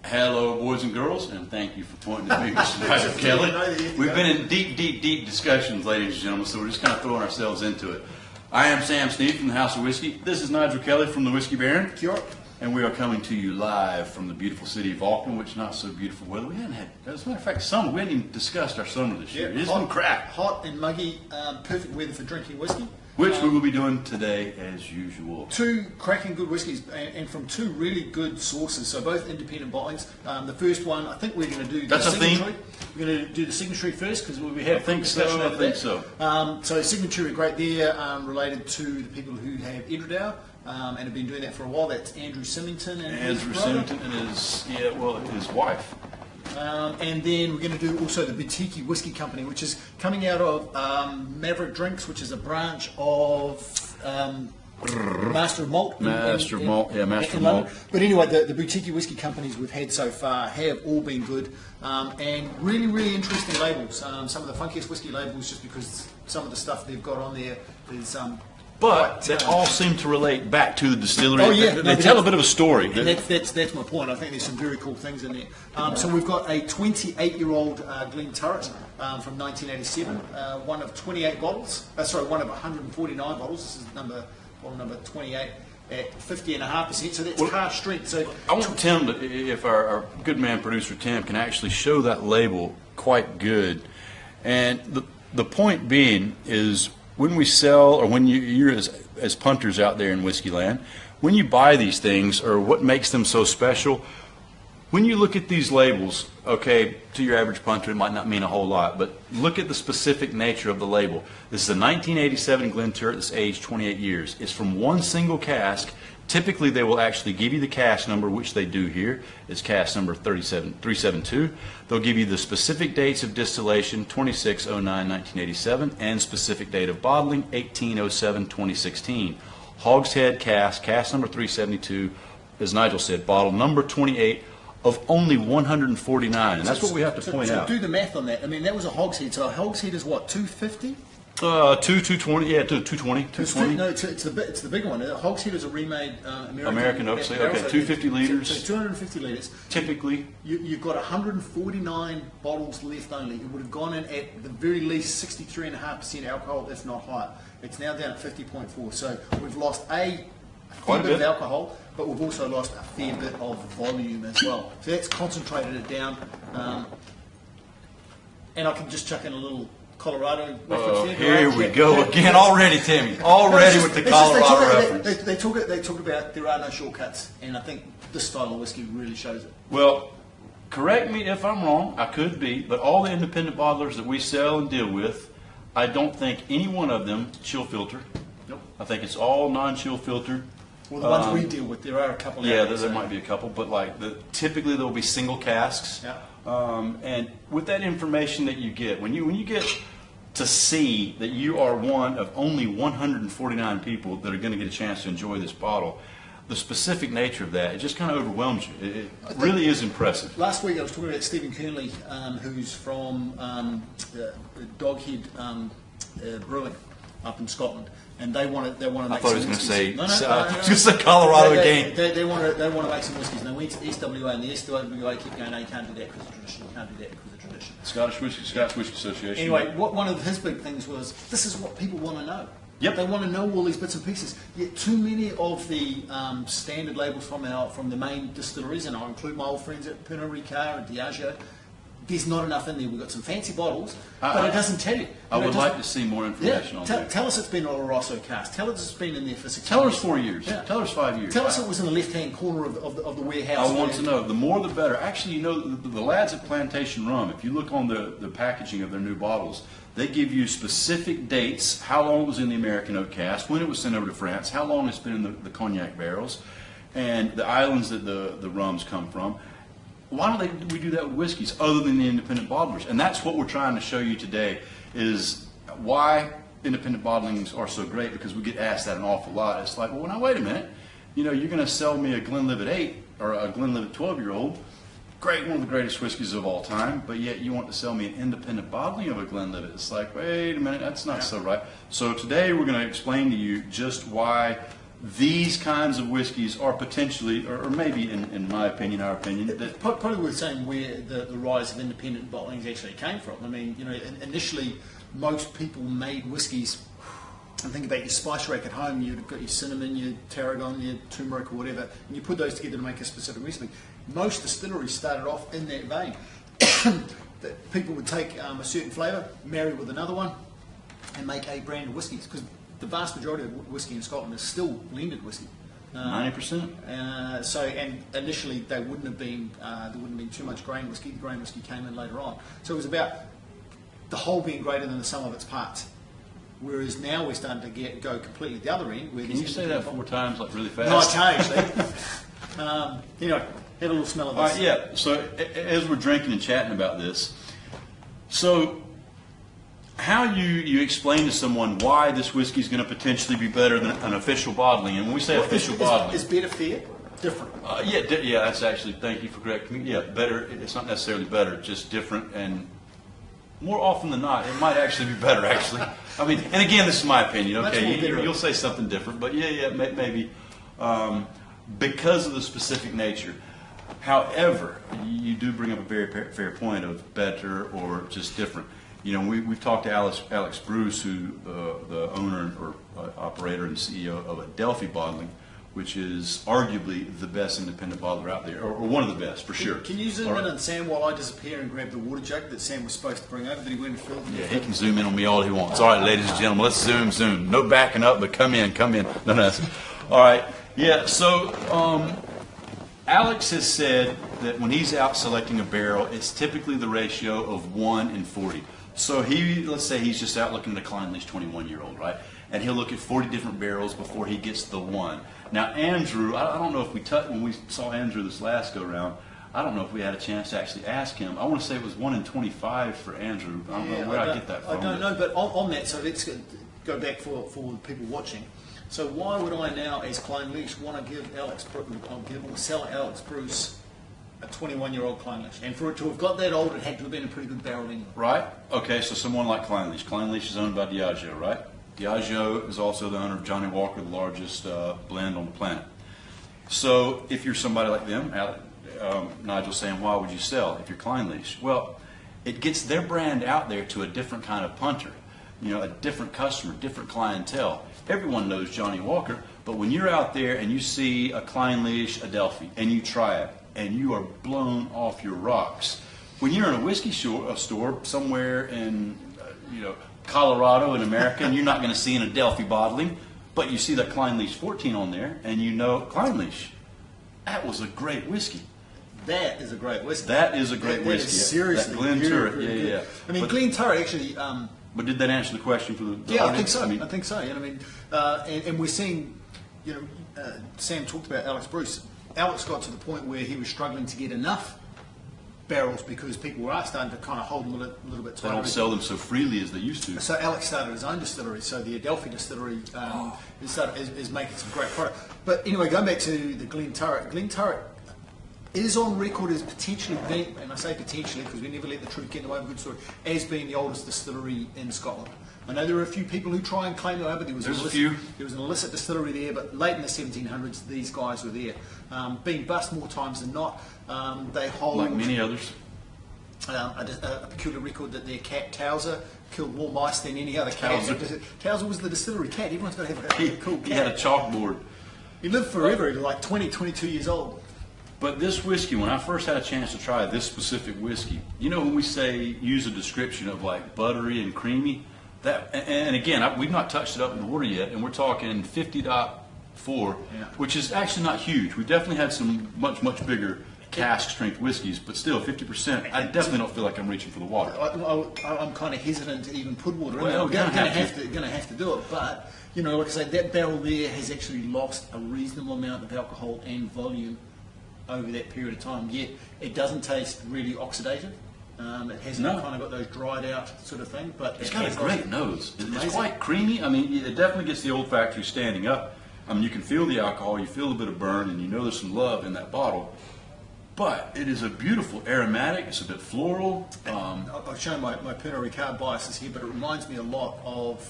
Hello, boys and girls, and thank you for pointing to me, Mr. Nigel Kelly. We've been in deep discussions, ladies and gentlemen, so we're just kind of throwing ourselves into it. I am Sam Sneed from the House of Whiskey. This is Nigel Kelly from the Whiskey Baron. Kia ora. And we are coming to you live from the beautiful city of Auckland, which not so beautiful weather. We hadn't had, as a matter of fact, summer. We hadn't even discussed our summer this year. It's been crap. Hot and muggy, perfect weather for drinking whiskey. Which we will be doing today as usual. Two cracking good whiskies, and from two really good sources. So both independent bottlings. The first one, I think we're going to do That's the a theme? Signatory. We're going to do the Signatory first because we have I think discussion so. over I think that. so. So Signatory are great there, related to the people who have Edredale and have been doing that for a while. That's Andrew Symington and Andrew his brother. Symington and his wife. And then we're going to do also the Boutique Whiskey Company, which is coming out of Maverick Drinks, which is a branch of Master of Malt. Master of Malt. in London. But anyway, the Boutique Whiskey Companies we've had so far have all been good and really interesting labels. Some of the funkiest whiskey labels, just because some of the stuff they've got on there is... But they all seem to relate back to the distillery. Oh, yeah. They tell a bit of a story. And that's my point. I think there's some very cool things in there. So we've got a 28-year-old Glen Turret from 1987, one of 28 bottles. One of 149 bottles. This is bottle number 28 at 50.5%. So that's cask strength. So I want Tim, if our good man producer Tim can actually show that label quite good. And the point being is, when we sell, or when you're as punters out there in whiskey land, when you buy these things, or what makes them so special, when you look at these labels, okay, to your average punter it might not mean a whole lot, but look at the specific nature of the label. This is a 1987 Glen Turret that's aged 28 years. It's from one single cask. Typically they will actually give you the cask number, which they do here. It's cask number 372. They'll give you the specific dates of distillation, 26/09/1987, and specific date of bottling, 18/07/2016. Hogshead cask number 372, as Nigel said, bottle number 28 of only 149, and that's what we have to point out. So do the math on that. I mean, that was a hogshead. So a hogshead is what, 250? 220, yeah, 220. No, it's the big one. A hogshead is a remade American oak. Okay, 250 liters. So 250 liters. Typically. You've got 149 bottles left only. It would have gone in at the very least 63.5% alcohol, if not higher. It's now down at 50.4. So we've lost a fair bit of alcohol, but we've also lost a fair bit of volume as well. So that's concentrated it down. And I can just chuck in a little Colorado reference there. Here we go again already, Timmy. Already with the Colorado reference. They talk about there are no shortcuts, and I think this style of whiskey really shows it. Well, correct me if I'm wrong. I could be, but all the independent bottlers that we sell and deal with, I don't think any one of them chill filter. Nope. I think it's all non-chill filtered. Well, the ones we deal with, there are a couple. Yeah, there might be a couple, but like typically there will be single casks. Yeah. And with that information that you get, when you get to see that you are one of only 149 people that are going to get a chance to enjoy this bottle, the specific nature of that, it just kind of overwhelms you. It really is impressive. Last week I was talking about Stephen Kernley, who's from Doghead Brewing up in Scotland, and they want to make. I thought he was some going to say just the Colorado again. They want to make some whiskies, and they went to the SWA, and the SWA kept going, no, you can't do that because of tradition. You can't do that because of tradition. Scottish Whiskey Association. Anyway, one of his big things was, this is what people want to know. Yep. They want to know all these bits and pieces. Yet too many of the standard labels from the main distilleries, and I'll include my old friends at Pernod Ricard and Diageo, there's not enough in there. We've got some fancy bottles, but it doesn't tell you. I would like to see more information on that. Tell us it's been Oloroso cask. Tell us it's been in there for 6 years. Tell us 4 years. Yeah. Tell us 5 years. Tell us it was in the left-hand corner of the warehouse. I want to know. The more the better. Actually, the lads at Plantation Rum, if you look on the packaging of their new bottles, they give you specific dates, how long it was in the American oak cask, when it was sent over to France, how long it's been in the cognac barrels, and the islands that the rums come from. Why don't we do that with whiskeys other than the independent bottlers? And that's what we're trying to show you today, is why independent bottlings are so great, because we get asked that an awful lot. It's like, well, now wait a minute. You're going to sell me a Glenlivet 8 or a Glenlivet 12-year-old. Great, one of the greatest whiskeys of all time, but yet you want to sell me an independent bottling of a Glenlivet. It's like, wait a minute, that's not so right. So today we're going to explain to you just why these kinds of whiskeys are potentially, or maybe in my opinion, our opinion, that Probably worth saying where the rise of independent bottling actually came from. I mean, initially most people made whiskies. And think about your spice rack at home. You've got your cinnamon, your tarragon, your turmeric, or whatever, and you put those together to make a specific recipe. Most distilleries started off in that vein. That people would take a certain flavour, marry with another one, and make a brand of whiskies. Because the vast majority of whiskey in Scotland is still blended whiskey. 90%. So, and initially they wouldn't have been there wouldn't have been too much grain whiskey. The grain whiskey came in later on. So it was about the whole being greater than the sum of its parts. Whereas now we're starting to go completely the other end. Where Can you say that 4 times, like really fast? No, I can't actually. Have a little smell of this. All right, yeah. So as we're drinking and chatting about this, so how you explain to someone why this whiskey is going to potentially be better than an official bottling? And when we say official bottling, is better fair? Different. Yeah. That's actually. Thank you for correcting me. Yeah, better. It's not necessarily better, just different, and more often than not, it might actually be better. Actually, I mean, and again, this is my opinion. Okay, you'll say something different, but maybe because of the specific nature. However, you do bring up a very fair point of better or just different. We've talked to Alex Bruce, who the owner or operator and CEO of Adelphi Bottling, which is arguably the best independent bottler out there, or one of the best for sure. Can you zoom in on Sam while I disappear and grab the water jug that Sam was supposed to bring over that he went and filled? Yeah, he can zoom in on me all he wants. All right, ladies and gentlemen, let's zoom. No backing up, but come in. No. All right, yeah. So Alex has said that when he's out selecting a barrel, it's typically the ratio of 1 in 40. So let's say he's just out looking at a Clynelish 21-year-old, right? And he'll look at 40 different barrels before he gets the one. Now, Andrew, I don't know if when we saw Andrew this last go-round, I don't know if we had a chance to actually ask him. I want to say it was 1 in 25 for Andrew. I don't know where I get that from. I don't know, but on that, so let's go back for the people watching. So why would I now, as Clynelish, want to give sell Alex Bruce a 21-year-old Clynelish? And for it to have got that old, it had to have been a pretty good barrel anyway. Right. Okay, so someone like Clynelish. Clynelish is owned by Diageo, right? Diageo is also the owner of Johnny Walker, the largest blend on the planet. So if you're somebody like them, Nigel's saying, why would you sell if you're Clynelish? Well, it gets their brand out there to a different kind of punter, a different customer, different clientele. Everyone knows Johnny Walker, but when you're out there and you see a Clynelish Adelphi and you try it and you are blown off your rocks, when you're in a whiskey store somewhere in Colorado in America and you're not going to see an Adelphi bottling, but you see that Clynelish 14 on there and Clynelish, that was a great whiskey. That is a great whiskey. That is a great whiskey. Seriously. That Glen Turret, yeah. I mean, Glen Turret actually... but did that answer the question for the yeah, audience? I think so. And we're seeing, Sam talked about Alex Bruce. Alex got to the point where he was struggling to get enough barrels because people were starting to kind of hold them a little bit tighter. They don't sell them so freely as they used to. So Alex started his own distillery. So the Adelphi distillery is making some great product. But anyway, going back to the Glen Turret. Glen Turret is on record as potentially being, and I say potentially because we never let the truth get in the way of a good story, as being the oldest distillery in Scotland. I know there are a few people who try and claim that, but there was an illicit distillery there, but late in the 1700s, these guys were there. Being bust more times than not. They hold... Like many others. A peculiar record that their cat, Towser, killed more mice than any other cat. Towser was the distillery cat. Everyone's got to have a cool cat. He had a chalkboard. He lived forever. He was like 22 years old. But this whiskey, when I first had a chance to try this specific whiskey, when we say use a description of like buttery and creamy, and again, we've not touched it up in the water yet, and we're talking 50.4, which is actually not huge. We've definitely had some much bigger cask strength whiskeys, but still 50%. I definitely don't feel like I'm reaching for the water. I'm kind of hesitant to even put water in there. We're going to have to do it, but like I say, that barrel there has actually lost a reasonable amount of alcohol and volume over that period of time, yet it doesn't taste really oxidative. It hasn't kind of got those dried out sort of thing, but it's got a great nose. It's quite creamy. I mean, it definitely gets the olfactory standing up. I mean, you can feel the alcohol, you feel a bit of burn, and there's some love in that bottle. But it is a beautiful aromatic. It's a bit floral. I've shown my Pernod Ricard biases here, but it reminds me a lot of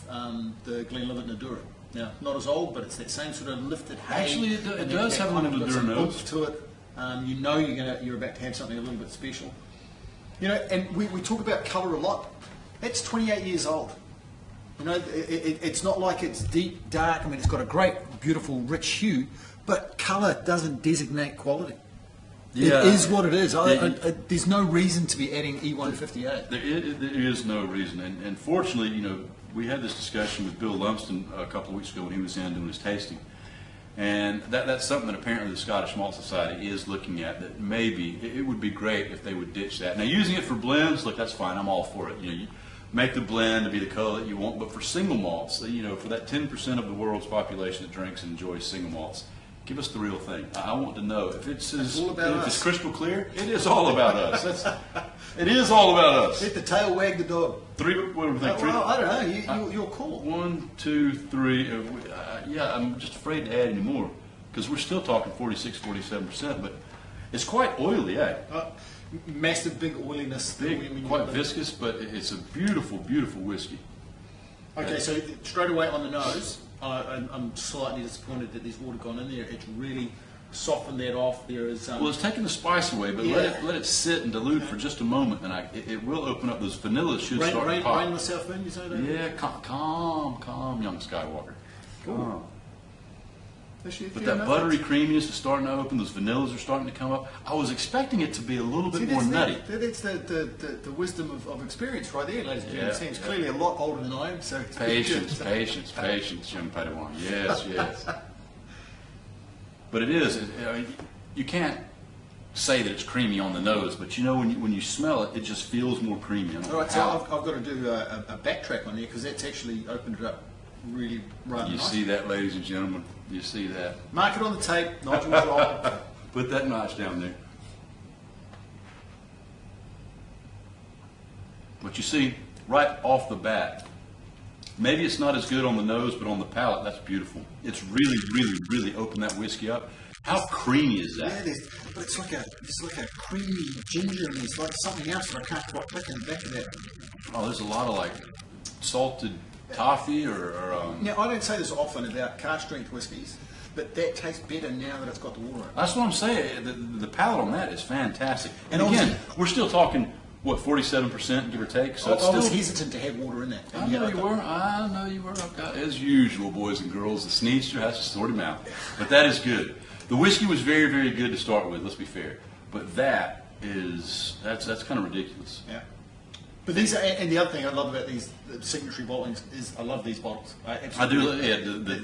the Glenlivet Nadura. Now, not as old, but it's that same sort of lifted hay. Actually, it and does that have a kind little of bit of got some nose. oomph to it. You know you're about to have something a little bit special. You know, and we talk about colour a lot. That's 28 years old. You know, it's not like it's deep, dark. I mean, it's got a great, beautiful, rich hue, but colour doesn't designate quality. Yeah. It is what it is. Yeah. There's no reason to be adding E158. There is no reason, and fortunately, you know, we had this discussion with Bill Lumsden a couple of weeks ago when he was in doing his tasting, and that's something that apparently the Scottish Malt Society is looking at. That maybe it would be great if they would ditch that. Now, using it for blends, look, that's fine. I'm all for it. You know, you make the blend to be the color that you want, but for single malts, you know, for that 10% of the world's population that drinks and enjoys single malts, give us the real thing. I want to know if it's all about if us. it's crystal clear. It is all about us. It is all about us. Let the tail wag the dog. Three. What do we think? Well, I don't know. You're cool. 1, 2, 3. Yeah, I'm just afraid to add any more because we're still talking 46, 47%, but it's quite oily, eh? Massive, big oiliness. Big, when you quite look at it. viscous, but it's a beautiful, beautiful whiskey. Okay, so straight away on the nose, I'm slightly disappointed that there's water gone in there. It's really softened that off. There is. Well, it's taking the spice away, but Yeah. let it sit and dilute for just a moment, and it will open up. Those vanillas should start to rain pop. myself in. You say that? Yeah, calm, young Skywalker. Calm. But that buttery creaminess is starting to open. Those vanillas are starting to come up. I was expecting it to be a little bit more nutty. That's the wisdom of experience right there, ladies and gentlemen. Yeah. Sam's clearly a lot older than I am, so it's Patience, good. patience, young Padawan. Yes. But it is. I mean, you can't say that it's creamy on the nose, but you know when you smell it, it just feels more creamy. I don't know All right, so how. I've got to do a backtrack on there because that's actually opened it up really rather You nice. see that, ladies and gentlemen? You see that? Mark it on the tape, Nigel Joel. Put that notch down there. But you see, right off the bat, maybe it's not as good on the nose, but on the palate, that's beautiful. It's really, really, really opened that whiskey up. How creamy is Yeah, that? but it's like a creamy ginger and there's like something else that I can't quite click in the back of that. Oh, there's a lot of like salted toffee or Now, I don't say this often about cask strength whiskies, but that tastes better now that it's got the water in it. that's what I'm saying. The palate on that is fantastic. And And again, obviously- we're still talking, what, 47%, give or take? So it's I was still. hesitant to have water in that. I And yet know I you thought- were. I know you were. I've got, as usual, boys and girls, the sneezester has to sort him out. But that is good. The whiskey was very, very good to start with. Let's be fair. But that's kind of ridiculous. Yeah. But these are, and the other thing I love about these signatory bottlings is I love these bottles. I do. absolutely Yeah,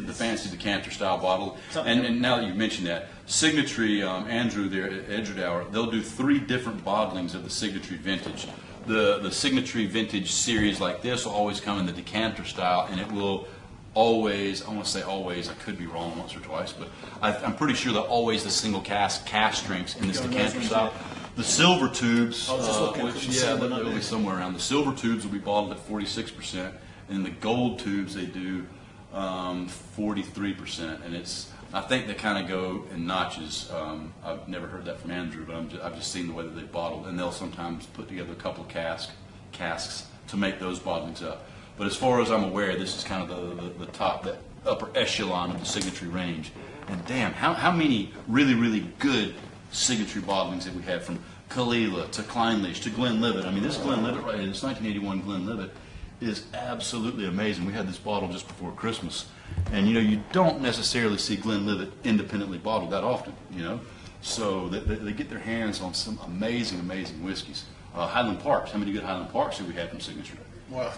the fancy decanter style bottle. Something- And now that you've mentioned that, Signatory, Andrew there at Edgedour, they'll do 3 different bottlings of the Signatory vintage. The Signatory vintage series like this will always come in the decanter style, and it will always, I want to say always, I could be wrong once or twice, but I'm pretty sure that always the single cask drinks in this Go on, decanter those style. ones, The silver tubes, I was just looking which, for the yeah, silver, they'll not be there. somewhere around. The silver tubes will be bottled at 46%, and the gold tubes they do 43%, and I think they kind of go in notches. I've never heard that from Andrew, but I've just seen the way that they bottled, and they'll sometimes put together a couple of casks to make those bottlings up. But as far as I'm aware, this is kind of the top, the upper echelon of the Signatory range. And damn, how many really, really good Signatory bottlings that we have, from Kalila to Kleinlich to Glenlivet. I mean, this Glenlivet right here, this 1981 Glenlivet, is absolutely amazing. We had this bottle just before Christmas, and you don't necessarily see Glenlivet independently bottled that often, So they get their hands on some amazing, amazing whiskeys. Highland Parks. How many good Highland Parks do we have from Signature? Well,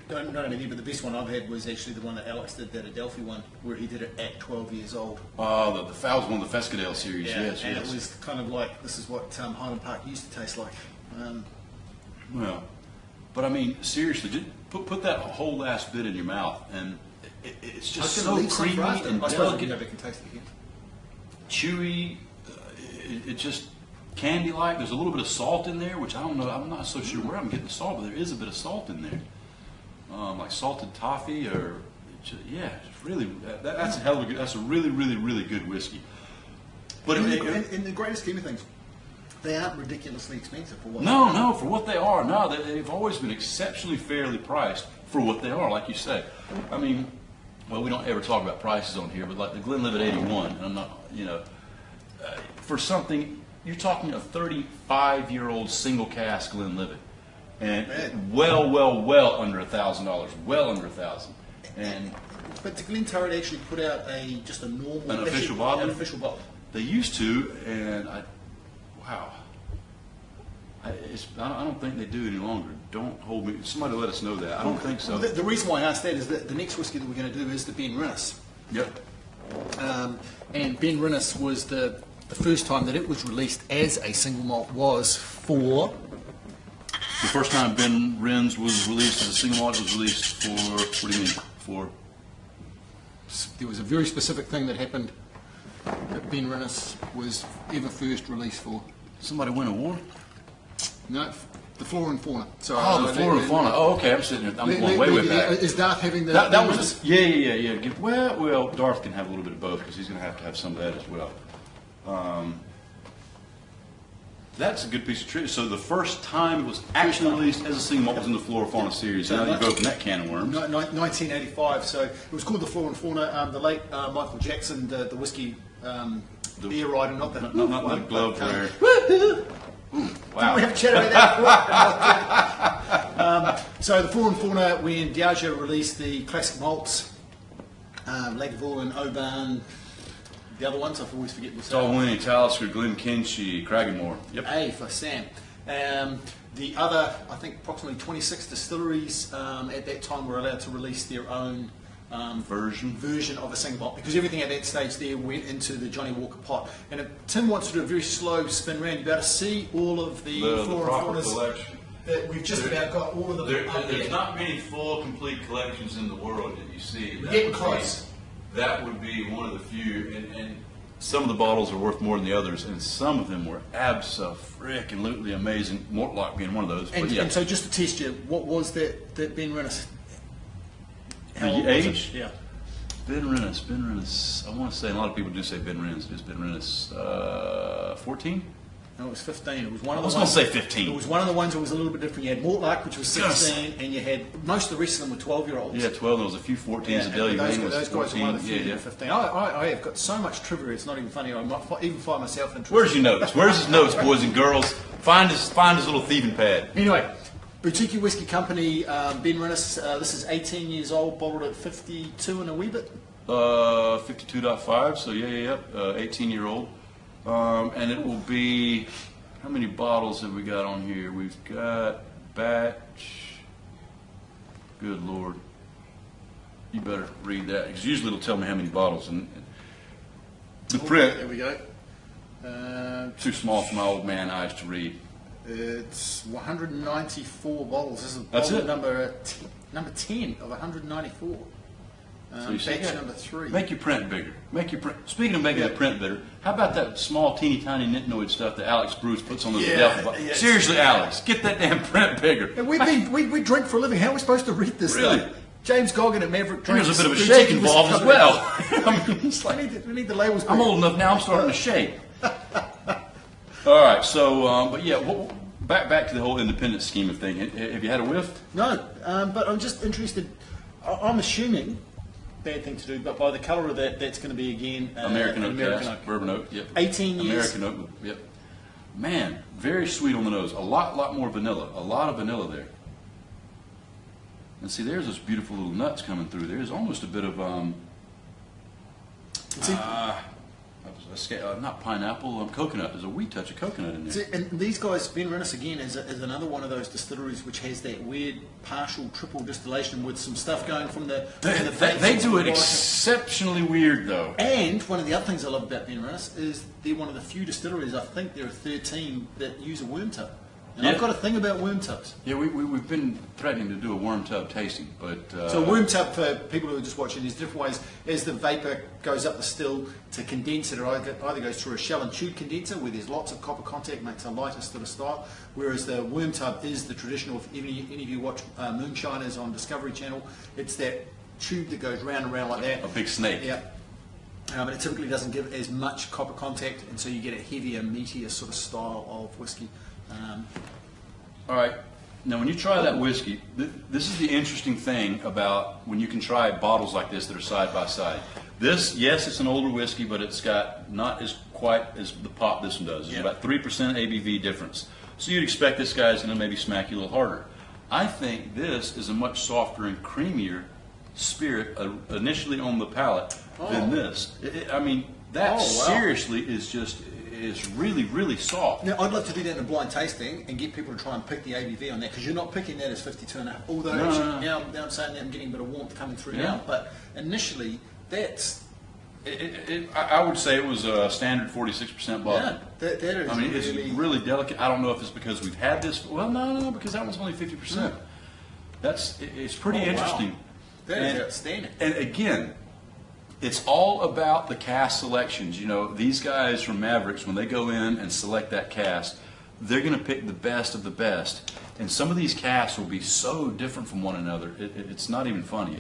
not only but the best one I've had was actually the one that Alex did, that Adelphi one, where he did it at 12 years old. The Fowles one of the Fescadale series. Yes, and yes. it was kind of like, this is what Highland Park used to taste like. Well, but I mean, seriously, just put that whole last bit in your mouth, and it's just so creamy and I suppose I can delicate, go back and taste it again. chewy. It just candy-like. There's a little bit of salt in there, which I don't know. I'm not so sure where I'm getting the salt, but there is a bit of salt in there, like salted toffee, or yeah, it's really that's a hell of a good. That's a really, really, really good whiskey. But In the greatest scheme of things, they aren't ridiculously expensive for what No, for what they are. No, they've always been exceptionally fairly priced for what they are, like you say. I mean, well, we don't ever talk about prices on here, but like the Glenlivet 81, and I'm not, for something, you're talking a 35-year-old single cask Glenlivet, and well under $1,000, well under $1,000, and But the Glenturret actually put out just a normal An official bottle? An official bottle. they used to, and wow. I don't think they do any longer. Don't hold me. Somebody let us know that. I don't think so. The reason why I asked that is that the next whiskey that we're going to do is the Ben Rinnes. Yep. And Ben Rinnes was the first time that it was released as a single malt was for. The first time Ben Rinnes was released as a single malt was released for, what do you mean? For There was a very specific thing that happened that Ben Rinnes was ever first released for. somebody win a war? No, the Flora and Fauna. Sorry, Oh, the Flora and Fauna. Oh, okay. I'm sitting here. I'm going way back. Is Darth having the? That Ben was Rinnes? yeah. Well, Darth can have a little bit of both because he's going to have some of that as well. That's a good piece of trivia. So the first time it was actually released as a single malt was in the Flora Fauna series. Now you've opened that can of worms. 1985. So it was called the Flora and Fauna. The late Michael Jackson, the whiskey beer rider, not the Not the glove wearer. Wow. We have a chat about that. So the Flora and Fauna, when Diageo released the classic malts, Lagavulin, Oban, the other ones I always forget myself. Dalwhinnie, Talisker, Glenkinchie, Cragganmore. Yep. A for Sam. The other, I think, approximately 26 distilleries at that time were allowed to release their own version of a single malt because everything at that stage there went into the Johnny Walker pot. And if Tim wants to do a very slow spin round, you're about to see all of the Flora and Faunas collection. that we've just about got all of them up There's there. not many full, complete collections in the world that you see. We're getting close. That would be one of the few, and some of the bottles are worth more than the others, and some of them were abso-freaking-lutely amazing. Mortlock being one of those. And, but yeah. and so just to test you, what was that Ben Rinnes? How The old was it? age? Yeah. Ben Rinnes. I want to say, a lot of people do say Ben Rinnes. It is Ben Rinnes 14? No, it was 15. It was one of I the was ones. gonna say 15. It was one of the ones that was a little bit different. You had Mortlock, which was 16, and you had most of the rest of them were 12-year-olds. Yeah, 12. There was a few 14s. Yeah, and Delia and Wayne those was guys were one of the 14. few Yeah. 15. I have got so much trivia, it's not even funny. I might even find myself interested. Where's your notes? Where's his notes, boys and girls? Find his little thieving pad. Anyway, Boutique Whiskey Company, Ben Rinnes, this is 18 years old, bottled at 52 and a wee bit. 52.5, so yeah, 18-year-old. And it will be, how many bottles have we got on here? We've got batch, good Lord. You better read that, because usually it'll tell me how many bottles. And the There print, we go. too small for my old man eyes to read. It's 194 bottles. This is That's bottle it? number 10 of 194. So you see, Batch number 3. Make your print bigger. Speaking of making the print bigger, how about that small, teeny tiny nitnoid stuff that Alex Bruce puts on those Adelphi bottles? yeah. Seriously, Alex, get that damn print bigger. And we drink for a living. How are we supposed to read this Really? stuff? James Goggin at Maverick Drinks. There's a bit of a Boutique shake Whiskey involved as Company. well. I mean, it's like, We need the labels. I'm bigger. old enough now, I'm starting to shake. All right, so, but yeah, back to the whole independent scheme of thing. Have you had a whiff? No, but I'm just interested. I'm assuming, bad thing to do, but by the colour of that, that's going to be again American an oak American cask, oak. bourbon oak, yep. 18 years. American oak, yep. Man, very sweet on the nose. A lot more vanilla. A lot of vanilla there. And see, there's those beautiful little nuts coming through. There's almost a bit of See, not pineapple, coconut. There's a wee touch of coconut in there. see, and these guys, Ben Rinnes again is another one of those distilleries which has that weird partial triple distillation with some stuff going from the. They do it exceptionally weird, though. And one of the other things I love about Ben Rinnes is they're one of the few distilleries, I think there are 13, that use a worm tub. And Yeah. I've got a thing about worm tubs. Yeah, we've been threatening to do a worm tub tasting, but So a worm tub, for people who are just watching, there's different ways. As the vapour goes up the still, to condense it, it either goes through a shell and tube condenser where there's lots of copper contact, makes a lighter sort of style, whereas the worm tub is the traditional, if any of you watch Moonshiners on Discovery Channel, it's that tube that goes round and round like that. a big snake. Yeah. But it typically doesn't give as much copper contact, and so you get a heavier, meatier sort of style of whiskey. All right, Now, when you try that whiskey, this is the interesting thing about when you can try bottles like this that are side by side. This, yes, it's an older whiskey, but it's got not as quite as the pop this one does. It's about 3% ABV difference. So you'd expect this guy's going to maybe smack you a little harder. I think this is a much softer and creamier spirit initially on the palate than this. I mean, that seriously is really, really soft. Now, I'd love to do that in a blind tasting and get people to try and pick the ABV on that, because you're not picking that as 52.5. Although actually, now I'm saying that I'm getting a bit of warmth coming through now. But initially, that's... I would say it was a standard 46% bottle. Yeah, that is. I mean, it's really delicate. I don't know if it's because we've had this. Well, no, because that one's only 50%. It's pretty interesting. Wow. That is outstanding. And again, it's all about the cask selections. You know, these guys from Mavericks, when they go in and select that cask, they're going to pick the best of the best. And some of these casks will be so different from one another. It's not even funny.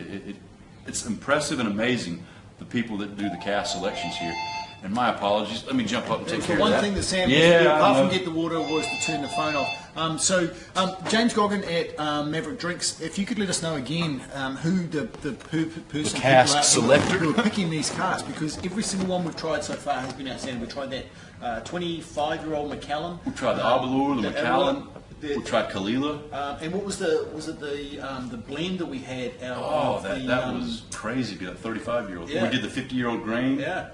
It's impressive and amazing, the people that do the cask selections here. And my apologies. Let me jump up and take care of that. One thing that Sam used to do, apart from get the water, was to turn the phone off. James Goggin at Maverick Drinks, if you could let us know again who the person cask selector who are picking these casks, because every single one we've tried so far has been outstanding. We tried that 25-year-old Macallan. We tried the Abalur, the Macallan. We tried Kalila. And what was the blend that we had out that was crazy. That 35-year-old. Yeah. We did the 50-year-old grain. Yeah.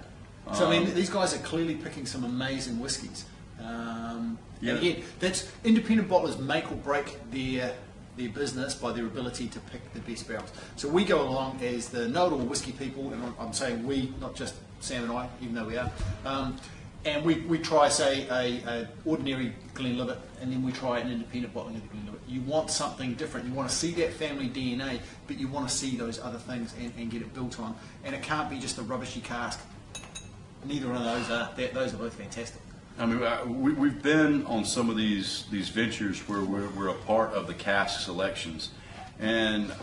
So, I mean, these guys are clearly picking some amazing whiskies. And again, that's independent bottlers make or break their business by their ability to pick the best barrels. So we go along as the know-it-all whiskey people, and I'm saying we, not just Sam and I, even though we are. And we try, say, a ordinary Glenlivet, and then we try an independent bottling of the Glenlivet. You want something different. You want to see that family DNA, but you want to see those other things and get it built on. And it can't be just a rubbishy cask. Neither one of those are. Those are both fantastic. I mean, we've been on some of these ventures where we're a part of the cask selections, and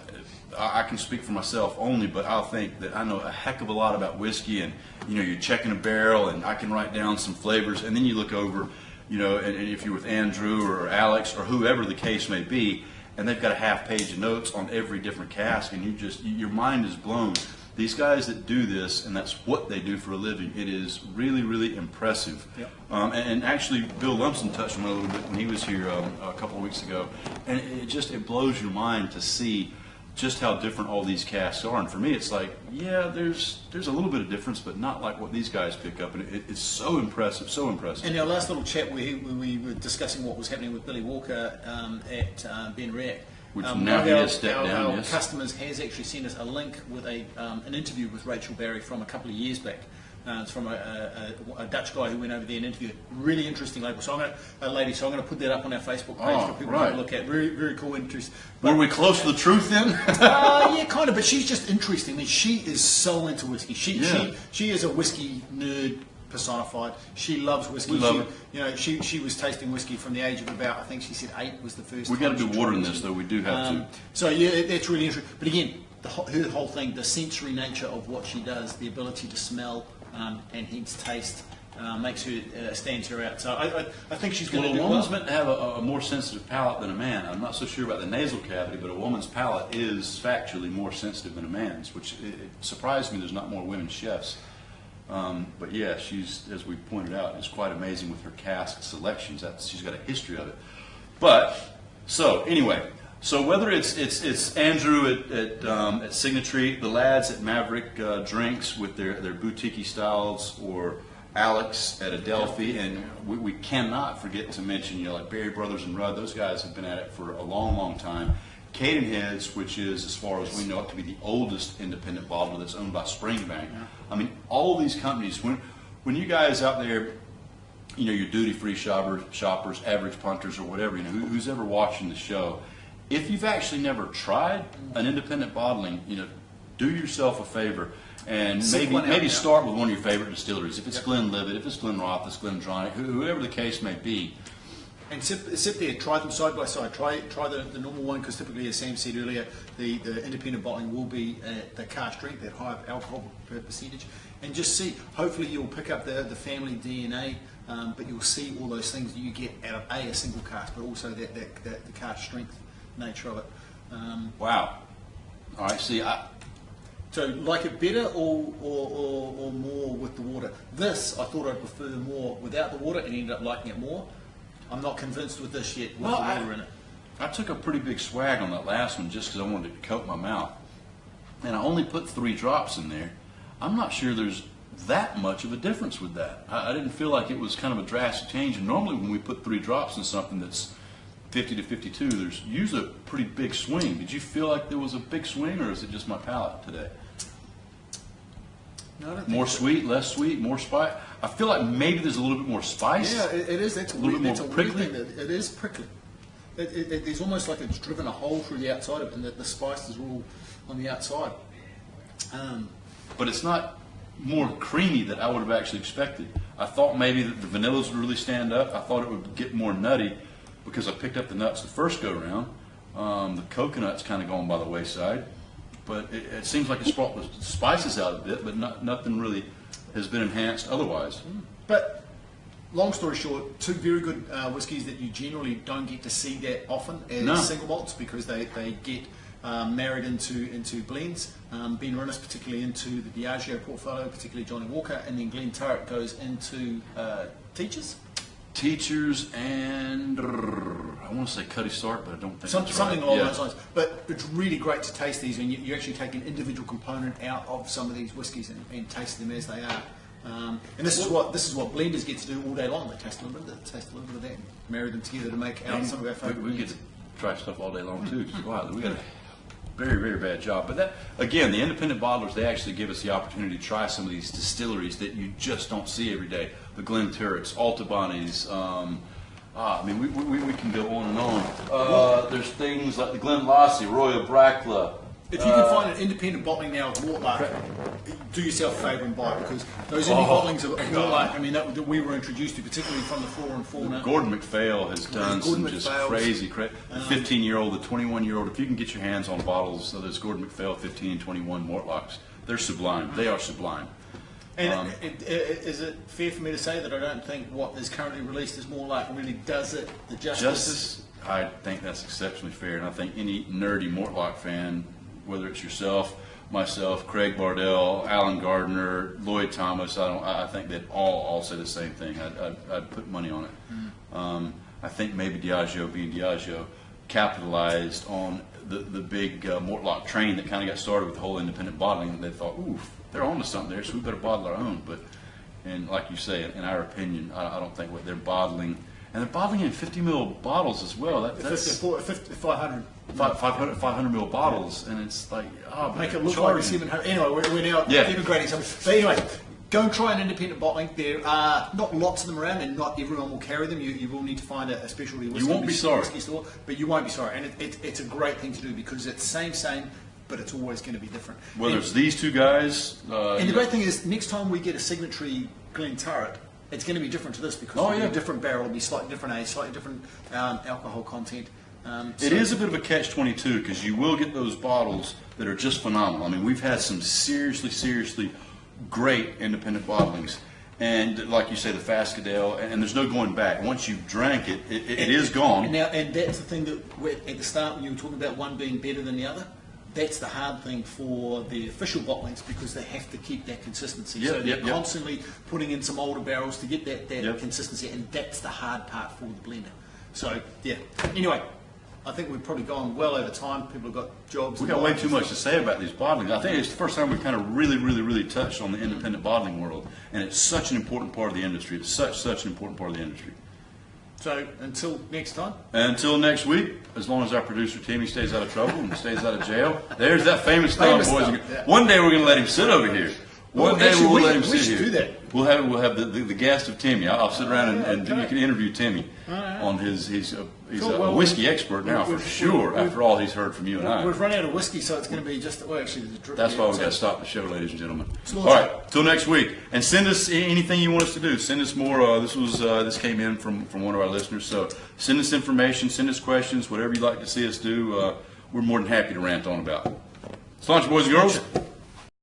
I can speak for myself only, but I'll think that I know a heck of a lot about whiskey, and you're checking a barrel, and I can write down some flavors, and then you look over, and if you're with Andrew or Alex or whoever the case may be, and they've got a half page of notes on every different cask, and your mind is blown. These guys that do this, and that's what they do for a living, it is really, really impressive. Yep. And actually, Bill Lumpson touched on it a little bit when he was here a couple of weeks ago, and it blows your mind to see just how different all these casks are. And for me, it's like, yeah, there's a little bit of difference, but not like what these guys pick up. And it's so impressive, so impressive. In our last little chat, we were discussing what was happening with Billy Walker at Ben Riach. Which now he has stepped down, yes. Customers has actually sent us a link with an interview with Rachel Barry from a couple of years back. It's from a Dutch guy who went over there and interviewed. Really interesting label. So I'm going to put that up on our Facebook page for people to look at. Very, very cool, interesting. Were we close to the truth then? Yeah, kind of. But she's just interesting. I mean, she is so into whiskey. She is a whiskey nerd personified. She loves whiskey. She was tasting whiskey from the age of about, I think she said 8 was the first. We got to do water in this though. We do have to. So yeah, that's really interesting. But again, her whole thing, the sensory nature of what she does, the ability to smell and hence taste, makes her stands her out. So I think she's going to do well. A woman's meant to have a more sensitive palate than a man. I'm not so sure about the nasal cavity, but a woman's palate is factually more sensitive than a man's, which it surprised me. There's not more women chefs. But yeah, she's, as we pointed out, is quite amazing with her cask selections. She's got a history of it. But so anyway, so whether it's Andrew at Signatree, the lads at Maverick Drinks with their boutique styles, or Alex at Adelphi, and we cannot forget to mention like Berry Brothers and Rudd. Those guys have been at it for a long, long time. Cadenheads, which is, as far as we know, it to be the oldest independent bottler that's owned by Springbank. Yeah. I mean, all these companies, when you guys out there, your duty-free shoppers, average punters, or whatever, who's ever watching the show, if you've actually never tried an independent bottling, do yourself a favor and maybe start with one of your favorite distilleries. If it's Glenlivet, if it's Glenrothes, Glendronach, whoever the case may be. And sit there, try them side by side. Try the normal one, because typically, as Sam said earlier, the independent bottling will be at the car strength, that high alcohol per percentage, and just see. Hopefully, you'll pick up the family DNA, but you'll see all those things that you get out of a single cask, but also the cask strength nature of it. Wow. All right. See, So, like it better or more with the water? This, I thought I'd prefer more without the water and ended up liking it more. I'm not convinced with this yet, with the water in it. I took a pretty big swag on that last one just because I wanted to coat my mouth. And I only put 3 drops in there. I'm not sure there's that much of a difference with that. I didn't feel like it was kind of a drastic change. And normally when we put 3 drops in something that's 50 to 52, there's usually a pretty big swing. Did you feel like there was a big swing, or is it just my palate today? No, I don't More think so. sweet, less sweet, more spice. I feel like maybe there's a little bit more spice. Yeah, it is. That's a little weird, bit that's a more weird prickly. thing. It is prickly. There's almost like it's driven a hole through the outside of it, and the spices are all on the outside. But it's not more creamy than I would have actually expected. I thought maybe that the vanillas would really stand up. I thought it would get more nutty because I picked up the nuts the first go around. The coconut's kind of gone by the wayside, but it seems like it's brought the spices out a bit, but nothing really has been enhanced otherwise. But long story short, 2 very good whiskies that you generally don't get to see that often as No. single malts, because they get married into blends. Ben Rinnes particularly into the Diageo portfolio, particularly Johnny Walker, and then Glen Turret goes into Teachers. Teachers and I want to say Cuddy Stark, but I don't think that's Something right. along Yeah. those lines. But it's really great to taste these, and you actually take an individual component out of some of these whiskies and taste them as they are. And this is what blenders get to do all day long. They taste a little bit of that, taste a little bit of that, and marry them together to make out some of our favourite we get blends. to try stuff all day long too. Wow, we got a very, very bad job. But that, again, the independent bottlers, they actually give us the opportunity to try some of these distilleries that you just don't see every day. The Glen Turrets, Altabanis. I mean, we can go on and on. There's things like the Glen Lassie, Royal Brackla. If you can find an independent bottling now of Mortlach, do yourself a favour and buy it, because those indie bottlings of Mortlach, I mean, that we were introduced to, particularly from the 4 and 4 now. Gordon MacPhail has done Gordon some just MacPhail's. crazy, the 15-year-old, the 21-year-old. If you can get your hands on bottles of those Gordon MacPhail 15 and 21 Mortlachs, they're sublime. They are sublime. And is it fair for me to say that I don't think what is currently released as Mortlach really does it the Justice, I think that's exceptionally fair, and I think any nerdy Mortlach fan, whether it's yourself, myself, Craig Bardell, Alan Gardner, Lloyd Thomas, I think they'd all say the same thing. I'd put money on it. I think maybe Diageo, being Diageo, capitalized on the big Mortlach train that kind of got started with the whole independent bottling, and they thought, oof, they're on to something there, so we better bottle our own. But, and like you say, in our opinion, I don't think what they're bottling, and they're bottling in 50 ml bottles as well. That's 500. 500 ml bottles, and it's like, oh, Make but it look charging. like 700. Anyway, we're now Yeah. integrating something. But anyway, go and try an independent bottling. There are not lots of them around, and not everyone will carry them. You will need to find a specialty whiskey, won't be sorry. whiskey store, but you won't be sorry. And it's a great thing to do, because it's same, but it's always going to be different. Whether And- it's these two guys, And the great thing is, next time we get a signatory Glen Turret, it's going to be different to this, because Oh, it'll be yeah. a different barrel, it'll be slightly different age, slightly different alcohol content. it is a bit of a catch-22, because you will get those bottles that are just phenomenal. I mean, we've had some seriously great independent bottlings. And like you say, the Fascadel, and there's no going back. Once you've drank it, it is gone. And that's the thing that at the start, when you were talking about one being better than the other, that's the hard thing for the official bottlings, because they have to keep that consistency. Yep, So they're yep, yep. constantly putting in some older barrels to get that Yep. consistency, and that's the hard part for the blender. So, yeah. Anyway, I think we've probably gone well over time. People have got jobs. We got way too much to say about these bottlings. I think it's the first time we've kind of really touched on the independent bottling world, and it's such an important part of the industry. It's such an important part of the industry. So, until next time. Until next week, as long as our producer Timmy stays out of trouble and stays out of jail. There's that famous thumb, Famous boys. thumb, yeah. One day we're going to let him sit over here. One day actually, we'll let him we sit should here. do that. We'll have the guest of Timmy. I'll sit around and you can interview Timmy on he's a Well, whiskey expert now for sure. After all he's heard from you and I. We've run out of whiskey, so it's going to be just, well, actually, there's a drip. That's there, why we so- got to stop the show, ladies and gentlemen. Slow All it right, till next week, and send us anything you want us to do. Send us more. This came in from one of our listeners. So send us information, send us questions, whatever you'd like to see us do. We're more than happy to rant on about. Sláinte, boys and girls.